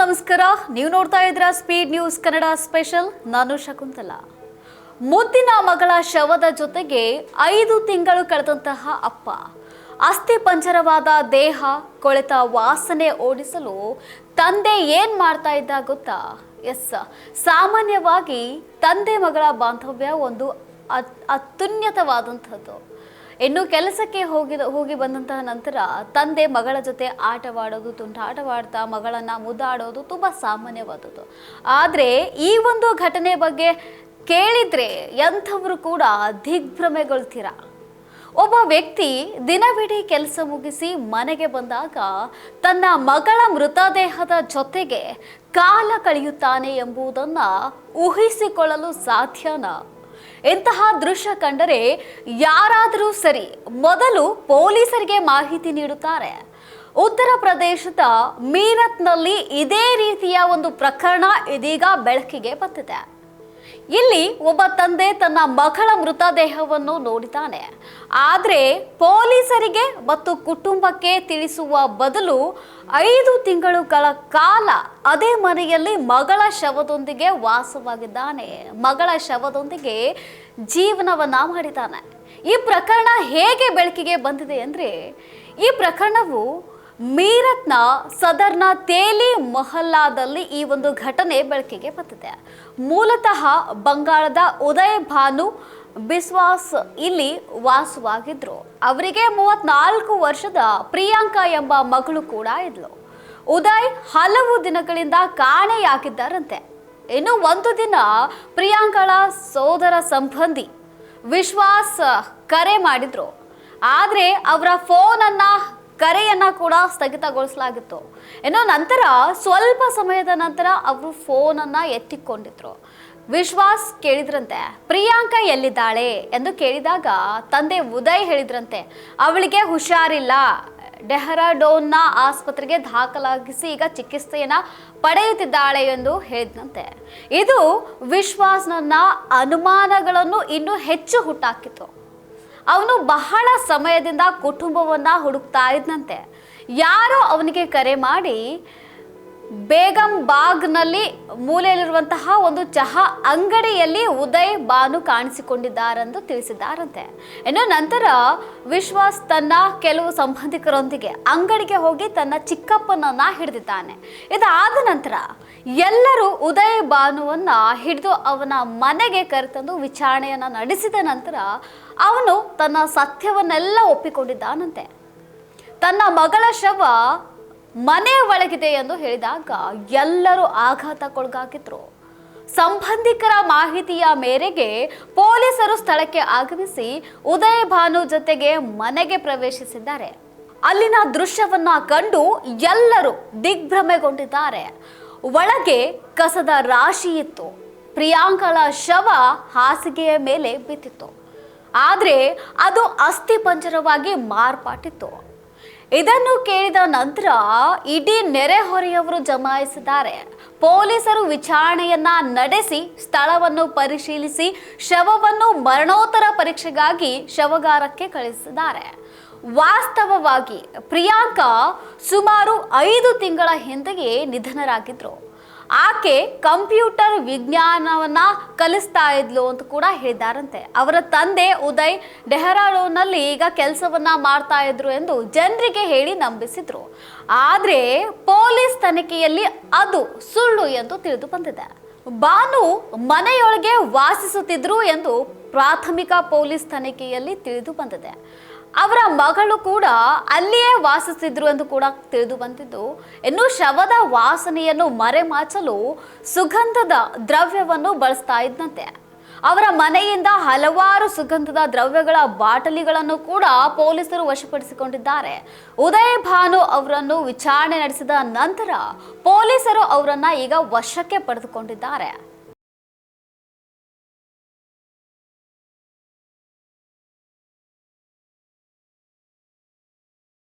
ನಮಸ್ಕಾರ. ನೀವು ನೋಡ್ತಾ ಇದ್ದೀರಾ ಸ್ಪೀಡ್ ನ್ಯೂಸ್ ಕನ್ನಡ ಸ್ಪೆಷಲ್. ನಾನು ಶಕುಂತಲಾ. ಮುದ್ದಿನ ಮಗಳ ಶವದ ಜೊತೆಗೆ 5 ತಿಂಗಳು ಕಳೆದಂತಹ ಅಪ್ಪ, ಅಸ್ಥಿ ಪಂಜರವಾದ ದೇಹ, ಕೊಳೆತ ವಾಸನೆ ಓಡಿಸಲು ತಂದೆ ಏನ್ ಮಾಡ್ತಾ ಇದ್ದ ಗೊತ್ತಾ? ಸಾಮಾನ್ಯವಾಗಿ ತಂದೆ ಮಗಳ ಬಾಂಧವ್ಯ ಒಂದು ಅತ್ಯುನ್ನತವಾದಂಥದ್ದು. ಇನ್ನು ಕೆಲಸಕ್ಕೆ ಹೋಗಿ ಬಂದಂತಹ ನಂತರ ತಂದೆ ಮಗಳ ಜೊತೆ ಆಟವಾಡೋದು, ತುಂಟಾಟವಾಡ್ತಾ ಮಗಳನ್ನ ಮುದ್ದಾಡೋದು ತುಂಬಾ ಸಾಮಾನ್ಯವಾದದ್ದು. ಆದರೆ ಈ ಒಂದು ಘಟನೆ ಬಗ್ಗೆ ಕೇಳಿದ್ರೆ ಎಂಥವರು ಕೂಡ ದಿಗ್ಭ್ರಮೆಗೊಳ್ತೀರಾ. ಒಬ್ಬ ವ್ಯಕ್ತಿ ದಿನವಿಡೀ ಕೆಲಸ ಮುಗಿಸಿ ಮನೆಗೆ ಬಂದಾಗ ತನ್ನ ಮಗಳ ಮೃತದೇಹದ ಜೊತೆಗೆ ಕಾಲ ಕಳೆಯುತ್ತಾನೆ ಎಂಬುದನ್ನ ಊಹಿಸಿಕೊಳ್ಳಲು ಸಾಧ್ಯನಾ? ಇಂತಹ ದೃಶ್ಯ ಕಂಡರೆ ಯಾರಾದರೂ ಸರಿ ಮೊದಲು ಪೊಲೀಸರಿಗೆ ಮಾಹಿತಿ ನೀಡುತ್ತಾರೆ. ಉತ್ತರ ಪ್ರದೇಶದ ಮೀರತ್ನಲ್ಲಿ ಇದೇ ರೀತಿಯ ಒಂದು ಪ್ರಕರಣ ಇದೀಗ ಬೆಳಕಿಗೆ ಬಂದಿದೆ. ಇಲ್ಲಿ ಒಬ್ಬ ತಂದೆ ತನ್ನ ಮಗಳ ಮೃತದೇಹವನ್ನು ನೋಡಿದ್ದಾನೆ. ಆದರೆ ಪೊಲೀಸರಿಗೆ ಮತ್ತು ಕುಟುಂಬಕ್ಕೆ ತಿಳಿಸುವ ಬದಲು 5 ತಿಂಗಳುಗಳ ಕಾಲ ಅದೇ ಮನೆಯಲ್ಲಿ ಮಗಳ ಶವದೊಂದಿಗೆ ವಾಸವಾಗಿದ್ದಾನೆ, ಮಗಳ ಶವದೊಂದಿಗೆ ಜೀವನವನ್ನ ಮಾಡಿದ್ದಾನೆ. ಈ ಪ್ರಕರಣ ಹೇಗೆ ಬೆಳಕಿಗೆ ಬಂದಿದೆ ಅಂದರೆ, ಈ ಪ್ರಕರಣವು ಮೀರತ್ನ ಸದರ್ನ ತೇಲಿ ಮೊಹಲ್ಲಾದಲ್ಲಿ ಈ ಒಂದು ಘಟನೆ ಬೆಳಕಿಗೆ ಬಂದಿದೆ. ಮೂಲತಃ ಬಂಗಾಳದ ಉದಯ್ ಭಾನು ಬಿಸ್ವಾಸ್ ಇಲ್ಲಿ ವಾಸವಾಗಿದ್ರು. ಅವರಿಗೆ 34 ವರ್ಷದ ಪ್ರಿಯಾಂಕಾ ಎಂಬ ಮಗಳು ಕೂಡ ಇದ್ಲು. ಉದಯ್ ಹಲವು ದಿನಗಳಿಂದ ಕಾಣೆಯಾಗಿದ್ದಾರಂತೆ. ಇನ್ನು ಒಂದು ದಿನ ಪ್ರಿಯಾಂಕಳ ಸೋದರ ಸಂಬಂಧಿ ವಿಶ್ವಾಸ್ ಕರೆ ಮಾಡಿದ್ರು. ಆದರೆ ಅವರ ಕರೆಯನ್ನ ಕೂಡ ಸ್ಥಗಿತಗೊಳಿಸಲಾಗಿತ್ತು. ಇನ್ನು ನಂತರ ಸ್ವಲ್ಪ ಸಮಯದ ನಂತರ ಅವರು ಫೋನನ್ನ ಎತ್ತಿಕೊಂಡಿದ್ರು. ವಿಶ್ವಾಸ್ ಕೇಳಿದ್ರಂತೆ, ಪ್ರಿಯಾಂಕಾ ಎಲ್ಲಿದ್ದಾಳೆ ಎಂದು ಕೇಳಿದಾಗ ತಂದೆ ಉದಯ್ ಹೇಳಿದ್ರಂತೆ, ಅವಳಿಗೆ ಹುಷಾರಿಲ್ಲ, ಡೆಹ್ರಾಡೂನ್ನ ಆಸ್ಪತ್ರೆಗೆ ದಾಖಲಾಗಿಸಿ ಈಗ ಚಿಕಿತ್ಸೆಯನ್ನ ಪಡೆಯುತ್ತಿದ್ದಾಳೆ ಎಂದು ಹೇಳಿದಂತೆ. ಇದು ವಿಶ್ವಾಸ್ನ ಅನುಮಾನಗಳನ್ನು ಇನ್ನೂ ಹೆಚ್ಚು ಹುಟ್ಟಾಕಿತ್ತು. ಅವನು ಬಹಳ ಸಮಯದಿಂದ ಕುಟುಂಬವನ್ನ ಹುಡುಕ್ತಾ ಇದ್ದಂತೆ. ಯಾರೋ ಅವನಿಗೆ ಕರೆ ಮಾಡಿ ಬೇಗಂ ಬಾಗ್ನಲ್ಲಿ ಮೂಲೆಯಲ್ಲಿರುವಂತಹ ಒಂದು ಚಹಾ ಅಂಗಡಿಯಲ್ಲಿ ಉದಯ್ ಭಾನು ಕಾಣಿಸಿಕೊಂಡಿದ್ದಾರೆಂದು ತಿಳಿಸಿದ್ದಾರಂತೆ. ಇನ್ನು ನಂತರ ವಿಶ್ವಾಸ್ ತನ್ನ ಕೆಲವು ಸಂಬಂಧಿಕರೊಂದಿಗೆ ಅಂಗಡಿಗೆ ಹೋಗಿ ತನ್ನ ಚಿಕ್ಕಪ್ಪನನ್ನ ಹಿಡಿದಿದ್ದಾನೆ. ಇದಾದ ನಂತರ ಎಲ್ಲರೂ ಉದಯ್ ಭಾನುವನ್ನ ಹಿಡಿದು ಅವನ ಮನೆಗೆ ಕರೆತಂದು ವಿಚಾರಣೆಯನ್ನ ನಡೆಸಿದ ನಂತರ ಅವನು ತನ್ನ ಸತ್ಯವನ್ನೆಲ್ಲ ಒಪ್ಪಿಕೊಂಡಿದ್ದಾನಂತೆ. ತನ್ನ ಮಗಳ ಶವ ಮನೆ ಒಳಗಿದೆ ಎಂದು ಹೇಳಿದಾಗ ಎಲ್ಲರೂ ಆಘಾತಕ್ಕೊಳಗಾಗಿದ್ರು. ಸಂಬಂಧಿಕರ ಮಾಹಿತಿಯ ಮೇರೆಗೆ ಪೊಲೀಸರು ಸ್ಥಳಕ್ಕೆ ಆಗಮಿಸಿ ಉದಯ್ ಭಾನು ಜೊತೆಗೆ ಮನೆಗೆ ಪ್ರವೇಶಿಸಿದ್ದಾರೆ. ಅಲ್ಲಿನ ದೃಶ್ಯವನ್ನ ಕಂಡು ಎಲ್ಲರೂ ದಿಗ್ಭ್ರಮೆಗೊಂಡಿದ್ದಾರೆ. ಒಳಗೆ ಕಸದ ರಾಶಿ ಇತ್ತು. ಪ್ರಿಯಾಂಕಳ ಶವ ಹಾಸಿಗೆಯ ಮೇಲೆ ಬಿದ್ದಿತ್ತು. ಆದರೆ ಅದು ಅಸ್ಥಿ ಪಂಜರವಾಗಿ ಮಾರ್ಪಾಟಿತ್ತು. ಇದನ್ನು ಕೇಳಿದ ನಂತರ ಇಡೀ ನೆರೆಹೊರೆಯವರು ಜಮಾಯಿಸಿದ್ದಾರೆ. ಪೊಲೀಸರು ವಿಚಾರಣೆಯನ್ನ ನಡೆಸಿ ಸ್ಥಳವನ್ನು ಪರಿಶೀಲಿಸಿ ಶವವನ್ನು ಮರಣೋತ್ತರ ಪರೀಕ್ಷೆಗಾಗಿ ಶವಗಾರಕ್ಕೆ ಕಳಿಸಿದ್ದಾರೆ. ವಾಸ್ತವವಾಗಿ ಪ್ರಿಯಾಂಕಾ ಸುಮಾರು 5 ತಿಂಗಳ ಹಿಂದೆಯೇ ನಿಧನರಾಗಿದ್ರು. ಆಕೆ ಕಂಪ್ಯೂಟರ್ ವಿಜ್ಞಾನವನ್ನ ಕಲಿಸ್ತಾ ಇದ್ಲು ಅಂತ ಕೂಡ ಹೇಳಿದಾರಂತೆ. ಅವರ ತಂದೆ ಉದಯ್ ಡೆಹ್ರಾಡೂನ್ನಲ್ಲಿ ಈಗ ಕೆಲಸವನ್ನ ಮಾಡ್ತಾ ಇದ್ರು ಎಂದು ಜನರಿಗೆ ಹೇಳಿ ನಂಬಿಸಿದ್ರು. ಆದ್ರೆ ಪೊಲೀಸ್ ತನಿಖೆಯಲ್ಲಿ ಅದು ಸುಳ್ಳು ಎಂದು ತಿಳಿದು ಬಂದಿದೆ. ಭಾನು ಮನೆಯೊಳಗೆ ವಾಸಿಸುತ್ತಿದ್ರು ಎಂದು ಪ್ರಾಥಮಿಕ ಪೊಲೀಸ್ ತನಿಖೆಯಲ್ಲಿ ತಿಳಿದು ಬಂದಿದೆ. ಅವರ ಮಗಳು ಕೂಡ ಅಲ್ಲಿಯೇ ವಾಸಿಸುತ್ತಿದ್ರು ಎಂದು ಕೂಡ ತಿಳಿದು ಬಂದಿದ್ದು, ಇನ್ನು ಶವದ ವಾಸನೆಯನ್ನು ಮರೆಮಾಚಲು ಸುಗಂಧದ ದ್ರವ್ಯವನ್ನು ಬಳಸ್ತಾ ಇದ್ದಂತೆ. ಅವರ ಮನೆಯಿಂದ ಹಲವಾರು ಸುಗಂಧದ ದ್ರವ್ಯಗಳ ಬಾಟಲಿಗಳನ್ನು ಕೂಡ ಪೊಲೀಸರು ವಶಪಡಿಸಿಕೊಂಡಿದ್ದಾರೆ. ಉದಯ್ ಭಾನು ಅವರನ್ನು ವಿಚಾರಣೆ ನಡೆಸಿದ ನಂತರ ಪೊಲೀಸರು ಅವರನ್ನ ಈಗ ವಶಕ್ಕೆ ಪಡೆದುಕೊಂಡಿದ್ದಾರೆ.